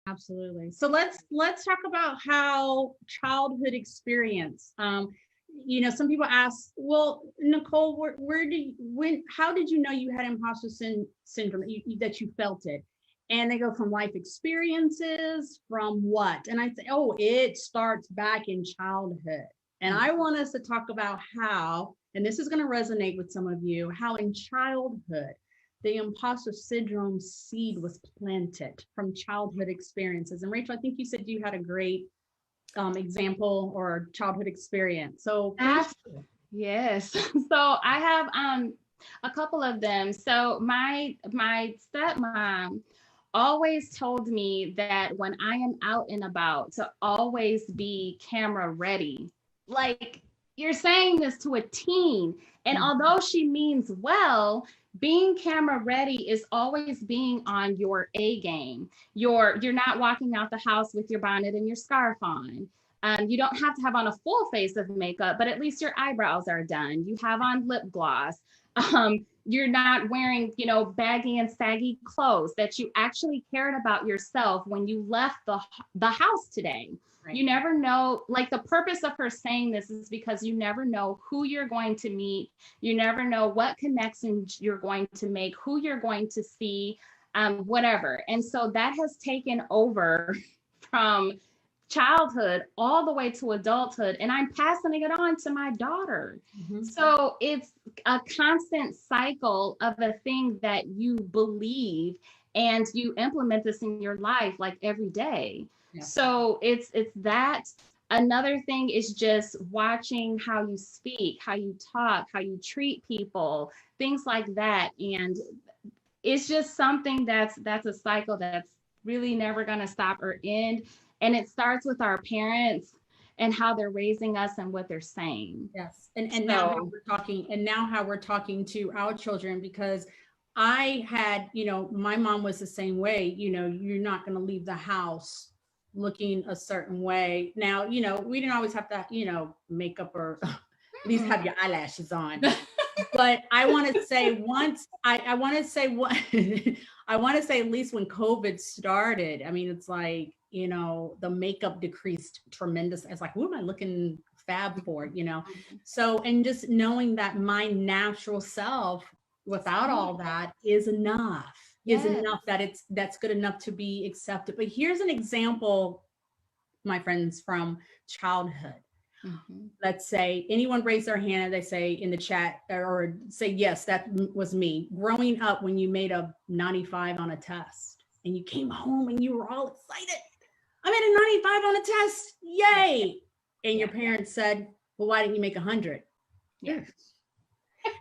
Absolutely. So let's talk about how childhood experience. Some people ask, well, Nicole, how did you know you had syndrome, that you felt it? And they go from life experiences, from what? And I say, oh, it starts back in childhood. And I want us to talk about how, and this is going to resonate with some of you, how in childhood, the imposter syndrome seed was planted from childhood experiences. And Rachel, I think you said you had a great example or childhood experience. So yes. So I have a couple of them. So my stepmom always told me that when I am out and about to always be camera ready. Like, you're saying this to a teen, and although she means well, being camera ready is always being on your A game. You're not walking out the house with your bonnet and your scarf on. You don't have to have on a full face of makeup, but at least your eyebrows are done. You have on lip gloss. You're not wearing, baggy and saggy clothes, that you actually cared about yourself when you left the house today. Right. You never know, like, the purpose of her saying this is because you never know who you're going to meet. You never know what connections you're going to make, who you're going to see, whatever. And so that has taken over from childhood all the way to adulthood, and I'm passing it on to my daughter. So it's a constant cycle of a thing that you believe, and you implement this in your life like every day. So it's that. Another thing is just watching how you speak, how you talk, how you treat people, things like that. And it's just something that's a cycle that's really never going to stop or end. And it starts with our parents and how they're raising us and what they're saying. Yes. And now how we're talking to our children, because I had, my mom was the same way. You're not going to leave the house looking a certain way. Now, we didn't always have to, makeup or at least have your eyelashes on. But I want to say I want to say what I want to say, at least when COVID started, I mean, it's like, the makeup decreased tremendous. It's like, what am I looking fab for, So, and just knowing that my natural self without all that is enough. Is enough, that's good enough to be accepted. But here's an example, my friends, from childhood. Let's say anyone raise their hand and they say in the chat, or say, yes, that was me. Growing up, when you made a 95 on a test and you came home and you were all excited, I made a 95 on a test, yay. And your parents said, well, why didn't you make 100? Yes.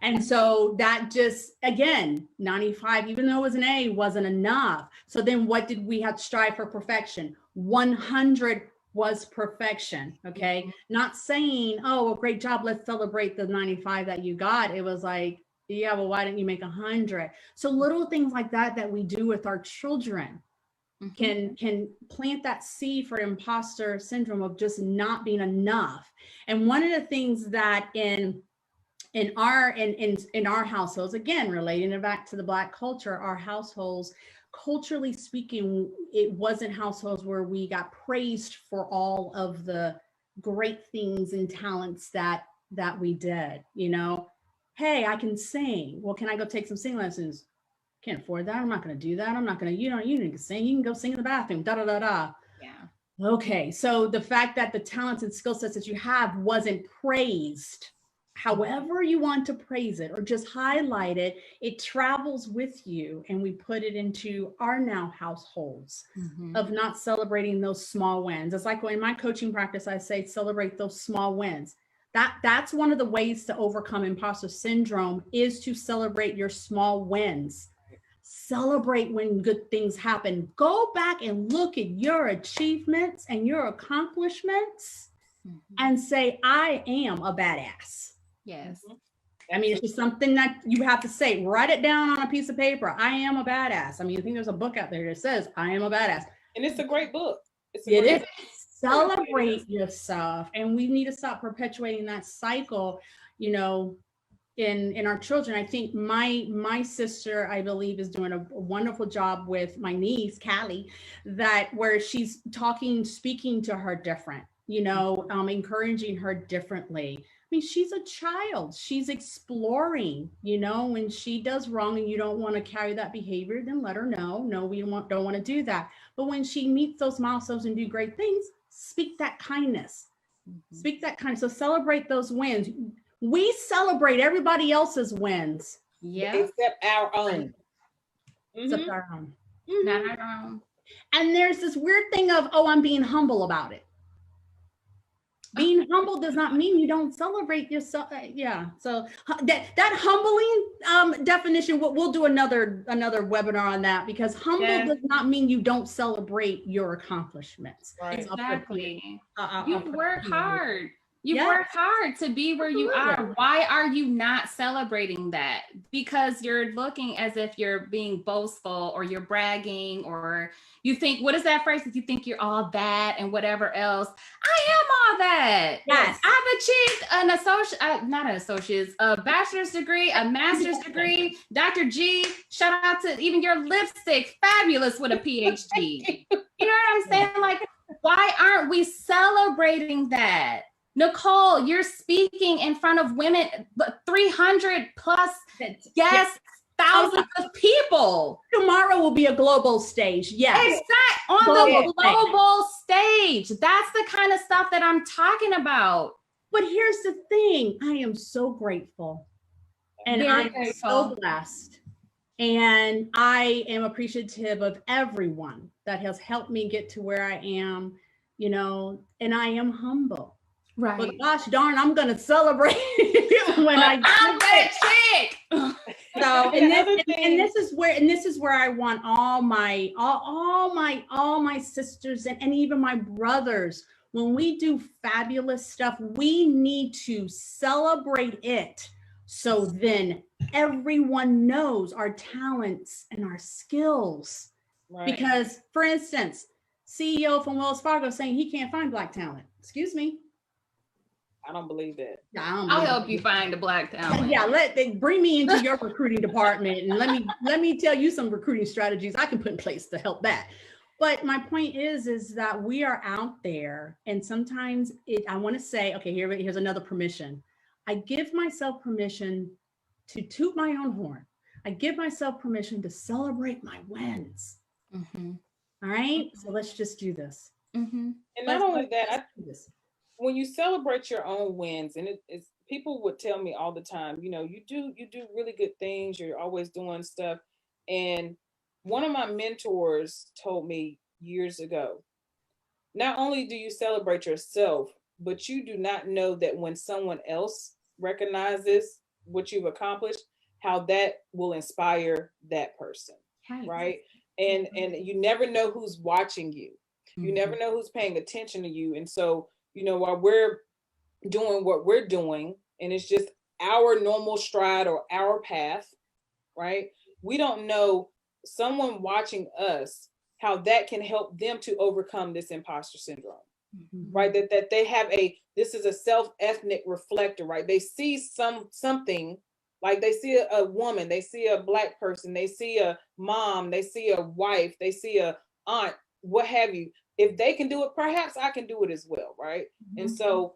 And so that just, again, 95, even though it was an A, wasn't enough. So then what did we have to strive for? Perfection. 100 was perfection. Okay. Not saying, oh, well, great job, let's celebrate the 95 that you got. It was like, yeah, well, why didn't you make 100? So little things like that we do with our children can plant that seed for imposter syndrome of just not being enough. And one of the things that in our households, again, relating it back to the Black culture, our households, culturally speaking, it wasn't households where we got praised for all of the great things and talents that we did. Hey, I can sing. Well, can I go take some singing lessons? Can't afford that. I'm not going to do that. I'm not going to, you need to sing. You can go sing in the bathroom. Da da da da. Yeah. Okay. So the fact that the talents and skill sets that you have wasn't praised, however you want to praise it or just highlight it, it travels with you. And we put it into our now households of not celebrating those small wins. It's like in my coaching practice, I say, celebrate those small wins. That's one of the ways to overcome imposter syndrome, is to celebrate your small wins. Celebrate when good things happen. Go back and look at your achievements and your accomplishments and say, I am a badass. Yes. I mean, it's just something that you have to say. Write it down on a piece of paper. I am a badass. I mean, I think there's a book out there that says, I am a badass. And it's a great book. It is. Celebrate yourself. And we need to stop perpetuating that cycle. in our children. I think my sister, I believe, is doing a wonderful job with my niece Callie, that where she's speaking to her different, encouraging her differently. I mean, she's a child, she's exploring. When she does wrong and you don't want to carry that behavior, then let her know, no, don't want to do that. But when she meets those milestones and do great things, speak that kindness. Speak that kindness. So celebrate those wins. We celebrate everybody else's wins. Yeah. Except our own. Except our own. Not our own. And there's this weird thing of, oh, I'm being humble about it. Being humble does not mean you don't celebrate yourself. Yeah. So that humbling definition, we'll do another webinar on that, because humble does not mean you don't celebrate your accomplishments. Right. Exactly. You've worked hard. You work hard to be where you are. Why are you not celebrating that? Because you're looking as if you're being boastful, or you're bragging, or you think, what is that phrase? If you think you're all that and whatever else. I am all that. Yes. I've achieved a bachelor's degree, a master's degree. Dr. G, shout out to even your lipstick, fabulous with a PhD. You know what I'm saying? Like, why aren't we celebrating that? Nicole, you're speaking in front of women, 300 plus guests, thousands of people. Tomorrow will be a global stage. Yes. Exactly. On the global stage. That's the kind of stuff that I'm talking about. But here's the thing. I am so grateful. And I'm so blessed. And I am appreciative of everyone that has helped me get to where I am, and I am humble. Right. But gosh darn, I'm gonna celebrate when I'm that chick. So and this is where I want all my sisters and even my brothers, when we do fabulous stuff, we need to celebrate it. So then everyone knows our talents and our skills. Right. Because, for instance, CEO from Wells Fargo saying he can't find Black talent. Excuse me. I don't believe that. I'll help you find a Black talent. Yeah, bring me into your recruiting department, and let me tell you some recruiting strategies I can put in place to help that. But my point is that we are out there, and sometimes I want to say, okay, here's another permission. I give myself permission to toot my own horn. I give myself permission to celebrate my wins. Mm-hmm. All right, so let's just do this. Mm-hmm. And not only that, when you celebrate your own wins, and it's people would tell me all the time, you do really good things. You're always doing stuff. And one of my mentors told me years ago, not only do you celebrate yourself, but you do not know that when someone else recognizes what you've accomplished, how that will inspire that person. Right. And you never know who's watching you. You mm-hmm. never know who's paying attention to you. And so, while we're doing what we're doing, and it's just our normal stride or our path, right? We don't know someone watching us, how that can help them to overcome this imposter syndrome, mm-hmm. right? That they have this is a self-ethnic reflector, right? They see something, like they see a woman, they see a Black person, they see a mom, they see a wife, they see a aunt, what have you. If they can do it, perhaps I can do it as well, right? Mm-hmm. And so,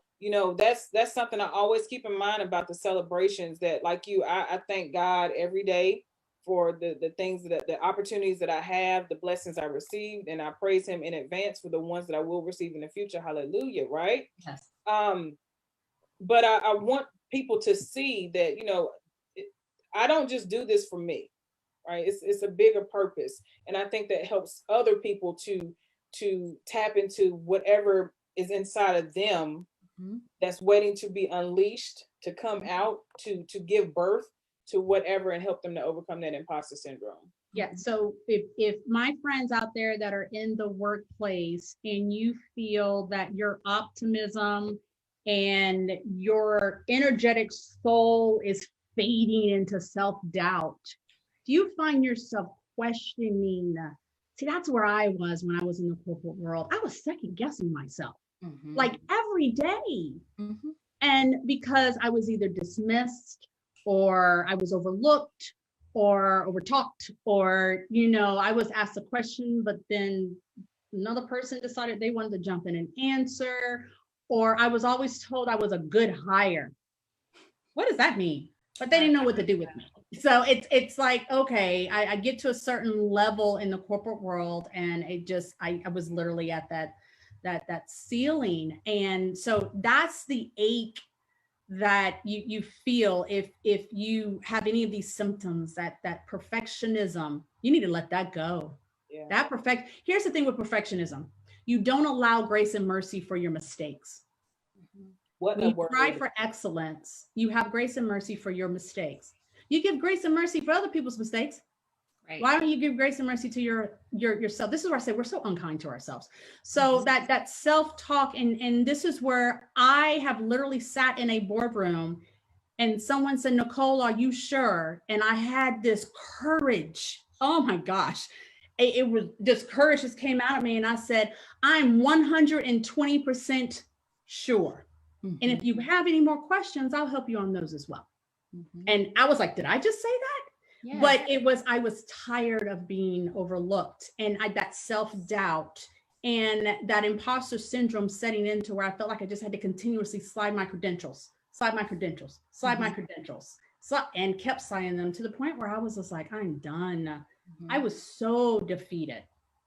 that's something I always keep in mind about the celebrations, that like you, I thank God every day for the things the opportunities that I have, the blessings I received, and I praise him in advance for the ones that I will receive in the future. Hallelujah, right? Yes. But I want people to see that, I don't just do this for me, right? It's a bigger purpose. And I think that helps other people to tap into whatever is inside of them, mm-hmm. that's waiting to be unleashed, to come out, to give birth to whatever, and help them to overcome that imposter syndrome. Yeah. So if my friends out there that are in the workplace, and you feel that your optimism and your energetic soul is fading into self-doubt, do you find yourself questioning? See, that's where I was when I was in the corporate world. I was second guessing myself, mm-hmm. like every day. Mm-hmm. And because I was either dismissed or I was overlooked or overtalked, or, I was asked a question, but then another person decided they wanted to jump in and answer, or I was always told I was a good hire. What does that mean? But they didn't know what to do with me. So it's like, okay, I get to a certain level in the corporate world, and I was literally at that ceiling. And so that's the ache that you feel if you have any of these symptoms, that perfectionism, you need to let that go. Yeah. Here's the thing with perfectionism. You don't allow grace and mercy for your mistakes. When you strive for excellence, you have grace and mercy for your mistakes. You give grace and mercy for other people's mistakes. Right. Why don't you give grace and mercy to yourself? This is where I say we're so unkind to ourselves. So that self-talk, and this is where I have literally sat in a boardroom and someone said, Nicole, are you sure? And I had this courage. Oh my gosh. It was this courage just came out of me. And I said, I'm 120% sure. Mm-hmm. And if you have any more questions, I'll help you on those as well. Mm-hmm. And I was like, did I just say that? Yeah. But I was tired of being overlooked, and that self-doubt and that imposter syndrome setting into where I felt like I just had to continuously slide my credentials, and kept sliding them to the point where I was just like, I'm done. Mm-hmm. I was so defeated.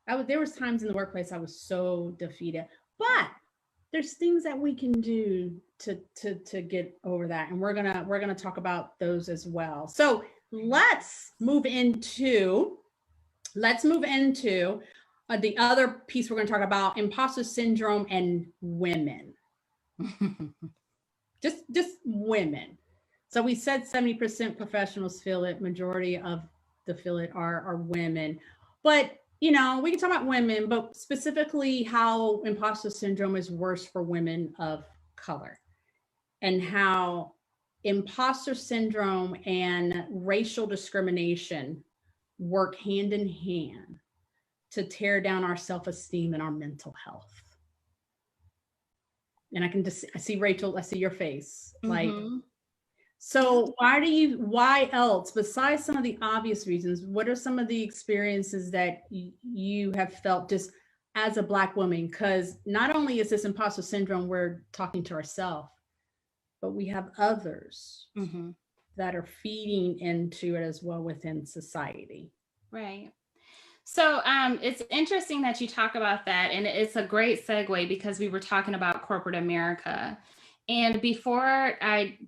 There was times in the workplace I was so defeated, but there's things that we can do to get over that. And we're gonna talk about those as well. So let's move into the other piece we're going to talk about: imposter syndrome and women. just women. So we said 70% professionals feel it. Majority of the feel it are women. But we can talk about women, but specifically how imposter syndrome is worse for women of color, and how imposter syndrome and racial discrimination work hand in hand to tear down our self-esteem and our mental health. And I see Rachel, I see your face. Mm-hmm. Like, so why else, besides some of the obvious reasons, what are some of the experiences that you have felt just as a Black woman? Because not only is this imposter syndrome, we're talking to ourselves, but we have others that are feeding into it as well within society. Right. So it's interesting that you talk about that. And it's a great segue because we were talking about corporate America. And before I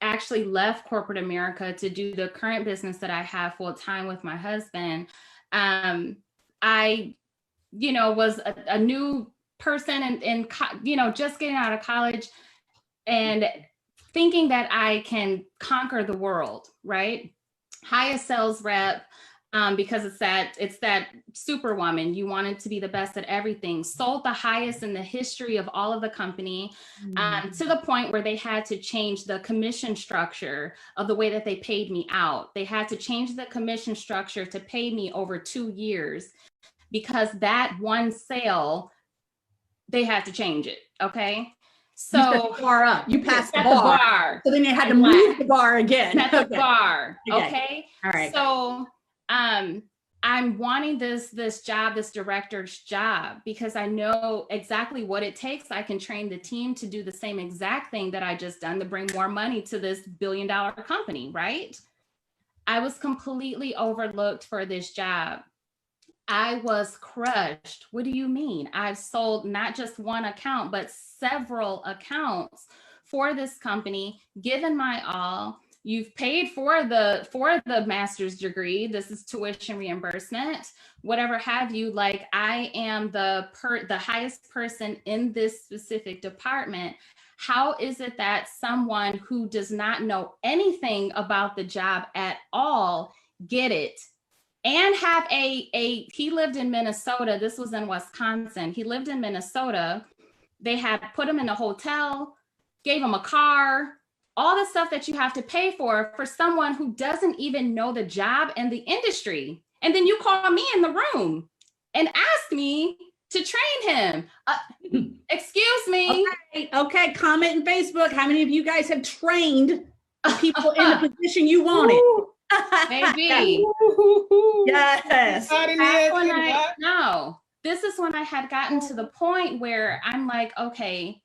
actually left corporate America to do the current business that I have full time with my husband, I, was a new person and just getting out of college and thinking that I can conquer the world, right? Highest sales rep, because it's that superwoman. You wanted to be the best at everything. Sold the highest in the history of all of the company, to the point where they had to change the commission structure of the way that they paid me out. They had to change the commission structure to pay me over 2 years because that one sale, they had to change it. Okay. So you set the bar up. You passed the bar. So then they had to move the bar again. Set the bar. Okay. All right. So I'm wanting this job, this director's job, because I know exactly what it takes. I can train the team to do the same exact thing that I just done to bring more money to this $1 billion company, right? I was completely overlooked for this job. I was crushed. What do you mean? I've sold not just one account, but several accounts for this company, given my all. You've paid for the master's degree. This is tuition reimbursement, whatever have you. Like, I am the highest person in this specific department. How is it that someone who does not know anything about the job at all get it? And have he lived in Minnesota. This was in Wisconsin. He lived in Minnesota. They had put him in a hotel, gave him a car, all the stuff that you have to pay for someone who doesn't even know the job and the industry. And then you call me in the room and ask me to train him. Excuse me. Okay. Comment in Facebook. How many of you guys have trained the people in the position you wanted. Maybe. Yes. This is when I had gotten to the point where I'm like, okay,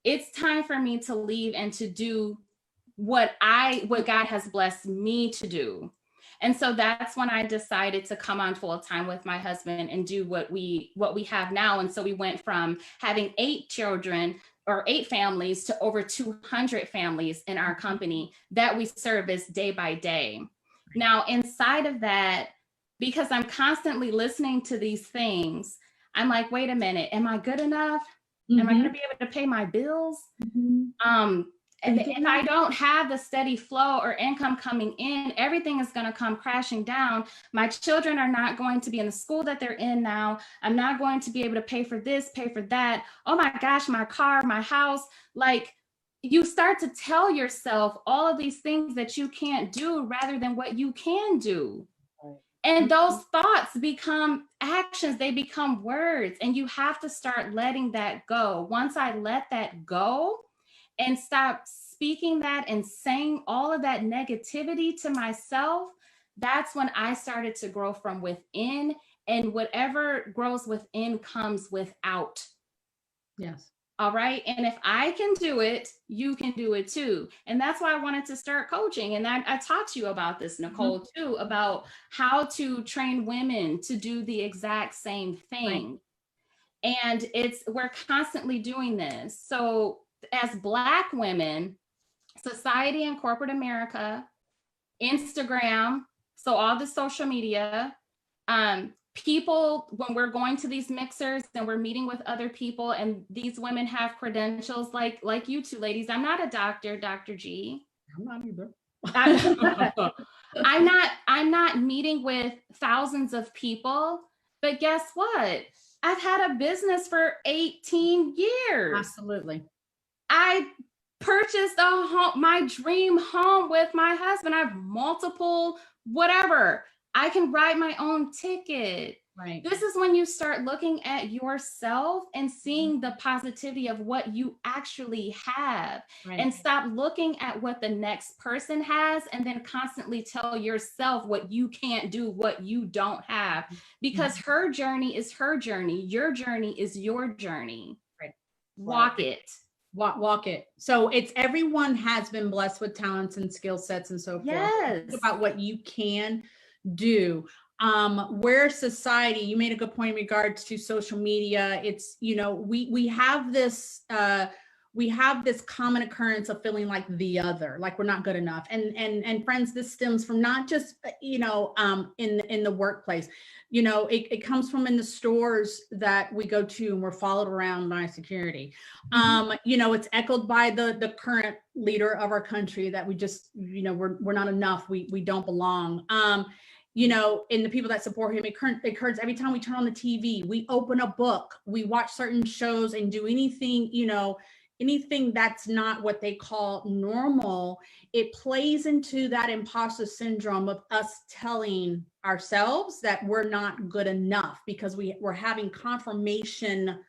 it's time for me to leave and to do what God has blessed me to do. And so that's when I decided to come on full time with my husband and do what we have now. And so we went from having 8 children or 8 families to over 200 families in our company that we service day by day. Now, inside of that, because I'm constantly listening to these things, I'm like, wait a minute, am I good enough? Am I going to be able to pay my bills? And if I don't have the steady flow or income coming in, everything is going to come crashing down. My children are not going to be in the school that they're in now. I'm not going to be able to pay for this, pay for that. Oh my gosh, my car, my house. Like, you start to tell yourself all of these things that you can't do rather than what you can do. And those thoughts become actions, they become words, and you have to start letting that go. Once I let that go and stop speaking that and saying all of that negativity to myself, that's when I started to grow from within, and whatever grows within comes without. Yes. All right. And if I can do it, you can do it too. And that's why I wanted to start coaching. And I taught you about this, Nicole, too, about how to train women to do the exact same thing. Right. And we're constantly doing this. So as Black women, society and corporate America, Instagram, so all the social media, people, when we're going to these mixers and we're meeting with other people, and these women have credentials like you two ladies. I'm not a doctor, Dr. G. I'm not either. I'm not meeting with thousands of people, but guess what? I've had a business for 18 years. Absolutely. I purchased a home, my dream home with my husband. I have multiple, whatever. I can write my own ticket. Right. This is when you start looking at yourself and seeing the positivity of what you actually have, right, and stop looking at what the next person has and then constantly tell yourself what you can't do, what you don't have, because her journey is her journey. Your journey is your journey. Right. Walk it. Walk it. So everyone has been blessed with talents and skill sets and so forth. Yes. Think about what you can do. Where society, you made a good point in regards to social media. It's, we have this common occurrence of feeling like the other, like we're not good enough. And friends, this stems from not just, in the workplace. It comes from in the stores that we go to and we're followed around by security. It's echoed by the current leader of our country that we just, we're not enough. We don't belong. And the people that support him, it occurs every time we turn on the TV, we open a book, we watch certain shows and do anything, anything that's not what they call normal. It plays into that imposter syndrome of us telling ourselves that we're not good enough because we're having confirmation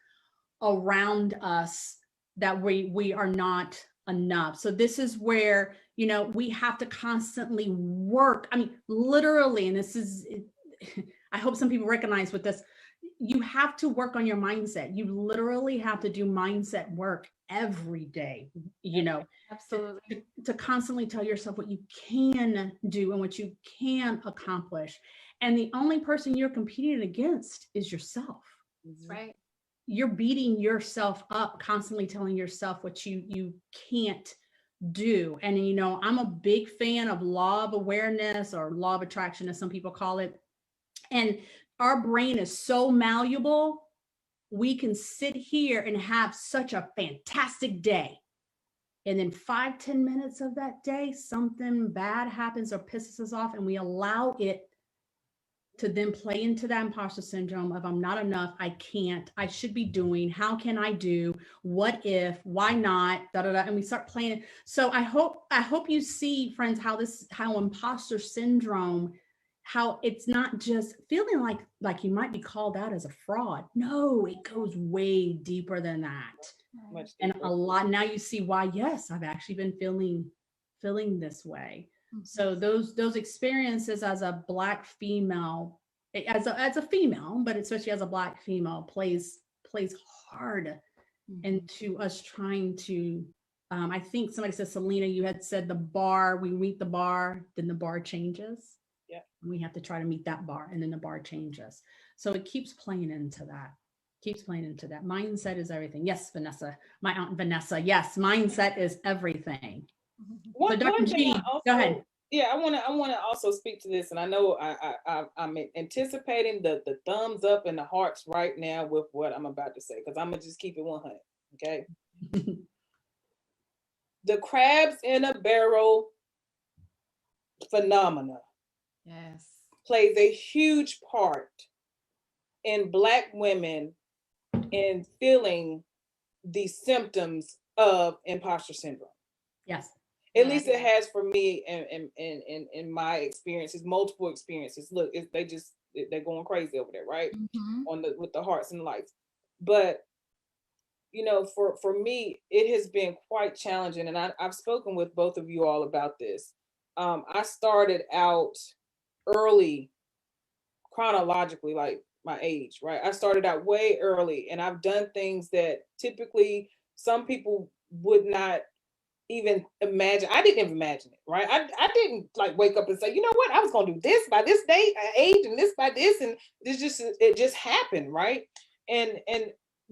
around us that we are not enough. So this is where, we have to constantly work. I mean, literally, and this is, I hope some people recognize with this, you have to work on your mindset. You literally have to do mindset work every day, Absolutely. to constantly tell yourself what you can do and what you can accomplish. And the only person you're competing against is yourself. That's right. You're beating yourself up, constantly telling yourself what you can't do. And, I'm a big fan of law of awareness, or law of attraction, as some people call it. And our brain is so malleable. We can sit here and have such a fantastic day. And then 5-10 minutes of that day, something bad happens or pisses us off, and we allow it to then play into that imposter syndrome of I'm not enough, I can't, I should be doing, how can I do, what if, why not, and we start playing. So I hope you see, friends, how imposter syndrome, how it's not just feeling like you might be called out as a fraud. No, it goes way deeper than that. Much and a lot, now you see why, yes, I've actually been feeling feeling this way. So those experiences as a Black female, as a female, but especially as a Black female, plays hard into us trying to. I think somebody said, Selena, you had said the bar. We meet the bar, then the bar changes. Yeah, we have to try to meet that bar, and then the bar changes. So it keeps playing into that. Mindset is everything. Yes, Vanessa, my aunt Vanessa. Yes, mindset is everything. So Dr. G, go ahead. Yeah, I want to also speak to this, and I know I'm anticipating the thumbs up and the hearts right now with what I'm about to say, because I'm gonna just keep it 100. Okay. The crabs in a barrel phenomena, yes, plays a huge part in Black women in feeling the symptoms of imposter syndrome. Yes. At least it has for me, in my experiences, multiple experiences. Look, they're going crazy over there, right? With the hearts and lights. But for me, it has been quite challenging, and I've spoken with both of you all about this. I started out early, chronologically, like my age, right? I started out way early, and I've done things that typically some people would not even imagine. I didn't even imagine it, right? I didn't like wake up and say, you know what, I was gonna do this by this date, age, and this by this, and it just happened, right?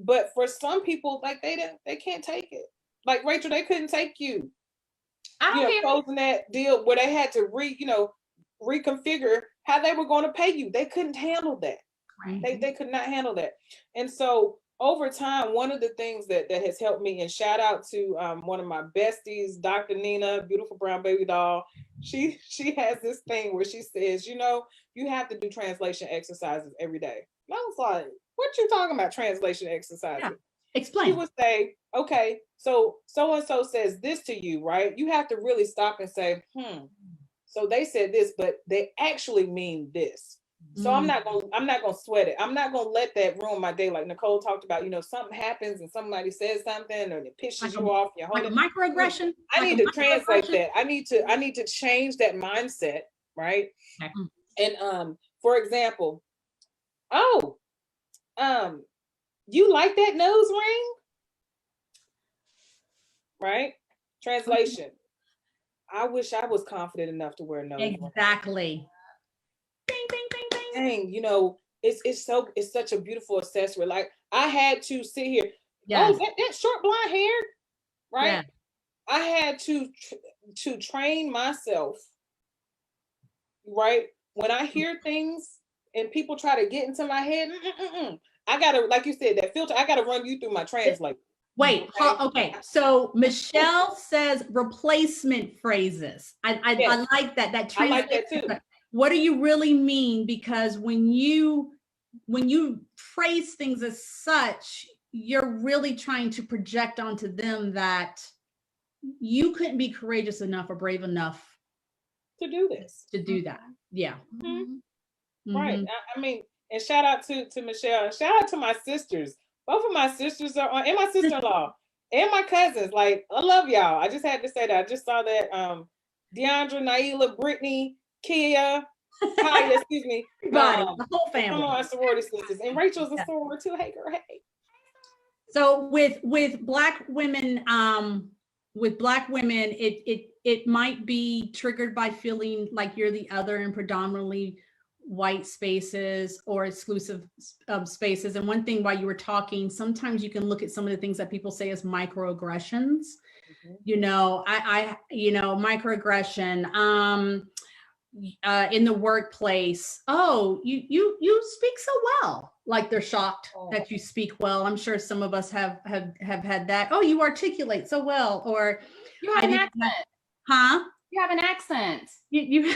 But for some people, like they can't take it. Like Rachel, they couldn't take you. Closing that deal where they had to reconfigure how they were going to pay you. They couldn't handle that. Right. They could not handle that. And so over time, one of the things that has helped me, and shout out to one of my besties, Dr. Nina, beautiful brown baby doll. She has this thing where she says, you have to do translation exercises every day. And I was like, what you talking about, translation exercises? Yeah. Explain. She would say, okay, so and so says this to you, right? You have to really stop and say, so they said this, but they actually mean this. So I'm not gonna sweat it. I'm not gonna let that ruin my day. Like Nicole talked about, something happens and somebody says something or it pisses you off. Like a microaggression. I need to translate that. I need to change that mindset, right? And for example, you like that nose ring? Right? Translation. I wish I was confident enough to wear a nose ring. Exactly. Dang, it's such a beautiful accessory. Like I had to sit here. Yes. Oh, that short blonde hair, right? Yeah. I had to train myself, right? When I hear things and people try to get into my head, I gotta, like you said, that filter. I gotta run you through my translate. Wait, okay. So Michelle says replacement phrases. I like that. That I like that too. What do you really mean? Because when you phrase things as such, you're really trying to project onto them that you couldn't be courageous enough or brave enough to do this. To do that. Yeah. Right. I mean, and shout out to Michelle, and shout out to my sisters. Both of my sisters are on, and my sister-in-law, and my cousins. Like, I love y'all. I just had to say that. I just saw that Deandra, Naila, Brittany, Kia, Kaya, excuse me. The whole family. Some of our sorority sisters. And Rachel's a soror too. Hey, girl, hey. So with Black women, it might be triggered by feeling like you're the other in predominantly white spaces or exclusive spaces. And one thing while you were talking, sometimes you can look at some of the things that people say as microaggressions. Microaggression in the workplace. Oh, you speak so well. Like they're shocked that you speak well. I'm sure some of us have had that. Oh, you articulate so well, or you have an accent. Huh? You have an accent. You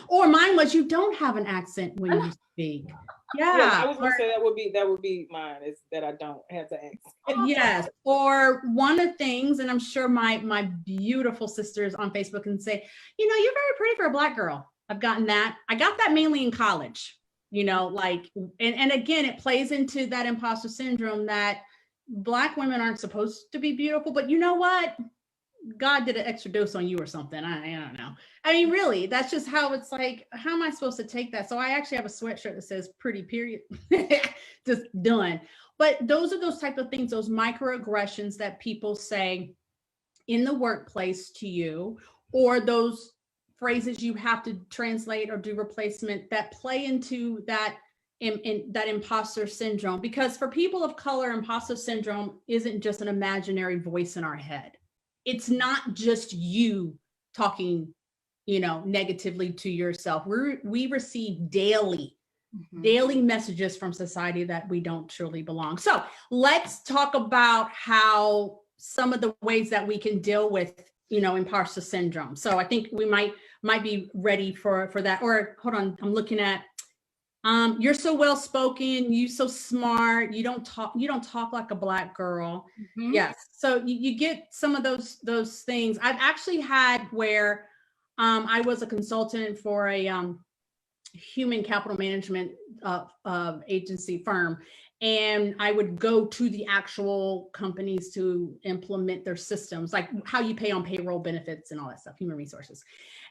or mine was you don't have an accent when you speak. Yeah. I was gonna say that would be mine, is that I don't have the accent. Yes. Or one of the things, and I'm sure my beautiful sisters on Facebook can say, you're very pretty for a Black girl. I've gotten that. I got that mainly in college, and again, it plays into that imposter syndrome that Black women aren't supposed to be beautiful, but you know what? God did an extra dose on you or something. I don't know. I mean, really, that's just how it's like, how am I supposed to take that? So I actually have a sweatshirt that says pretty period, just done. But those are those type of things, those microaggressions that people say in the workplace to you, or those phrases you have to translate or do replacement that play into that in that imposter syndrome. Because for people of color, imposter syndrome isn't just an imaginary voice in our head. It's not just you talking, negatively to yourself. We receive daily messages from society that we don't truly belong. So let's talk about how some of the ways that we can deal with, imposter syndrome. So I think we might be ready for that. Or hold on, I'm looking at, you're so well spoken, you so smart, you don't talk like a Black girl. Yes. So you get some of those things. I've actually had where I was a consultant for a human capital management agency firm, and I would go to the actual companies to implement their systems, like how you pay on payroll, benefits, and all that stuff, human resources.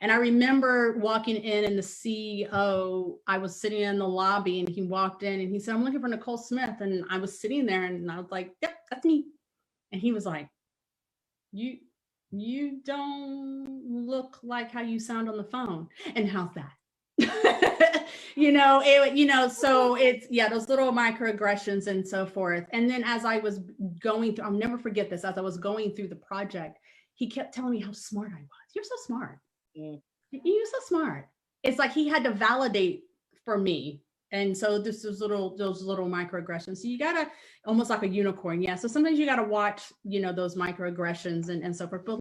And I remember walking in, and the CEO, I was sitting in the lobby, and he walked in and he said, "I'm looking for Nicole Smith." And I was sitting there and I was like, "Yep, that's me." And he was like, you don't look like how you sound on the phone. And how's that? So it's, those little microaggressions and so forth. And then as I was going through, I'll never forget this, as I was going through the project, he kept telling me how smart I was. "You're so smart. You're so smart." It's like he had to validate for me. And so this is those little microaggressions. So you gotta, almost like a unicorn. Yeah. So sometimes you gotta watch, those microaggressions and so forth. But